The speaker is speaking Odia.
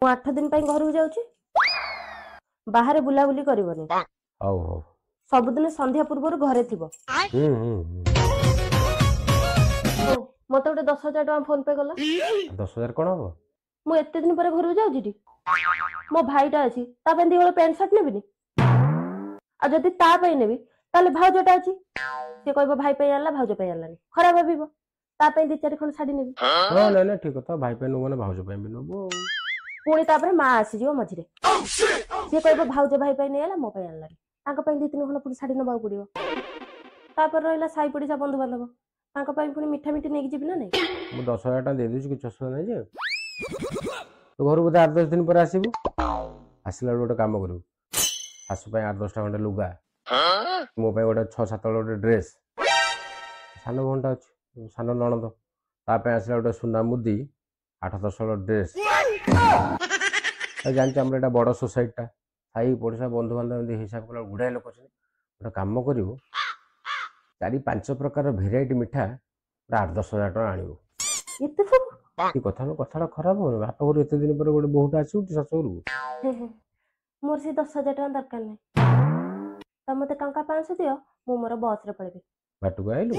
ମୁଁ 8 ଦିନ ପାଇଁ ଘରକୁ ଯାଉଛି। ବାହାରେ ବୁଲାବୁଲି କରିବନି। ହଉ ହଉ। ସବୁଦିନ ସନ୍ଧ୍ୟା ପୂର୍ବରୁ ଘରେ ଥିବ। ହୁଁ ହୁଁ ହଉ ମତେ ଗୋଟେ 10,000 ଟଙ୍କା ଫୋନ ପେ କଲ। 10,000 କଣ ହବ? ମୁଁ ଏତେ ଦିନ ପରେ ଘରକୁ ଯାଉଛି ଟି। ମୋ ଭାଇଟା ଅଛି ତା ପାଇଁ ଦି ହଳ ପ୍ୟାଣ୍ଟ ସାର୍ଟ ନେବିନି। ଆଉ ଯଦି ତା ପାଇଁ ନେବି ତାହେଲେ ଭାଉଜଟା ଅଛି ସେ କହିବ ଭାଇ ପାଇଁ ଆଣିଲା ଭାଉଜ ପାଇଁ ଆଣିଲାନି ଖରାପ ଭାବିବ। ତା ପାଇଁ 2-4 ଖଣ୍ଡ ଶାଢୀ ନେବି। ହଁ ନାଇଁ ନାଇଁ ଠିକ କଥା। ଭାଇ ପାଇଁ ନବୁ ମାନେ ଭାଉଜ ପାଇଁ ବି ନବୁ। ପୁଣି ତାପରେ ମା ଆସିଯିବ ମଝିରେ। ସିଏ କହିବ ଭାଉଜ ଭାଇ ପାଇଁ ନେଇ ଆଇଲା ମୋ ପାଇଁ ଆଣିଲାନି। ତାଙ୍କ ପାଇଁ 2-3 ଖଣ୍ଡ ପୁଣି ଶାଢୀ ନେବାକୁ ପଡିବ। ତାପରେ ରହିଲା ସାଇ ପଡିଶା ବନ୍ଧୁବାନ୍ଧବ ତାଙ୍କ ପାଇଁ ପୁଣି ମିଠା ମିଠି ନେଇକି ଯିବି ନା ନାଇଁ। ମୁଁ 10,000 ଟଙ୍କା ଦେଇଦେଉଛି କିଛି ଅସୁବିଧା ନାହିଁ ଯେ ତୁ ଘରୁ ବୋଧେ 8-10 ଦିନ ପରେ ଆସିବୁ। ଆସିଲା ବେଳକୁ ଗୋଟେ କାମ କରିବୁ ଶାଶୁ ପାଇଁ 8-10ଟା ଖଣ୍ଡେ ଲୁଗା ମୋ ପାଇଁ ଗୋଟେ 6-7 ହଳ ଗୋଟେ ଡ୍ରେସ୍ ସାନ ଭଉଣୀଟା ଅଛି ସାନ ନଣନ୍ଦ ତା ପାଇଁ ଆସିଲା ଗୋଟେ ସୁନା ମୁଦି 8-10 ହଳ ଡ୍ରେସ୍ ଜାଣିଛୁ ଆମର ଏଇଟା ବଡ଼ ସୋସାଇଟିଟା ସାଇ ପଡ଼ିଶା ବନ୍ଧୁବାନ୍ଧବ ଏମିତି ହିସାବ କଲା ଗୁଡ଼ାଏ ଲୋକ ଅଛନ୍ତି। ଗୋଟେ କାମ କରିବୁ 4-5 ପ୍ରକାର ଭେରାଇଟି ମିଠା 8-10 ହଜାର ଟଙ୍କା ଆଣିବୁ। ଏତେ ସବୁ କି କଥା ନୁହଁ କଥାଟା ଖରାପ ହବନି। ବାପ ଘରୁ ଏତେ ଦିନ ପରେ ଗୋଟେ ବୋହୁଟା ଆସିବୁ ଶାଶୁ ଘରକୁ। ମୋର ସେ 10,000 ଟଙ୍କା ଦରକାର ନାହିଁ। ତ ମତେ ଟଙ୍କା 500 ଦିଅ ମୁଁ ମୋର ବସରେ ପଳେଇବି। ବାଟକୁ ଆଇଲୁ।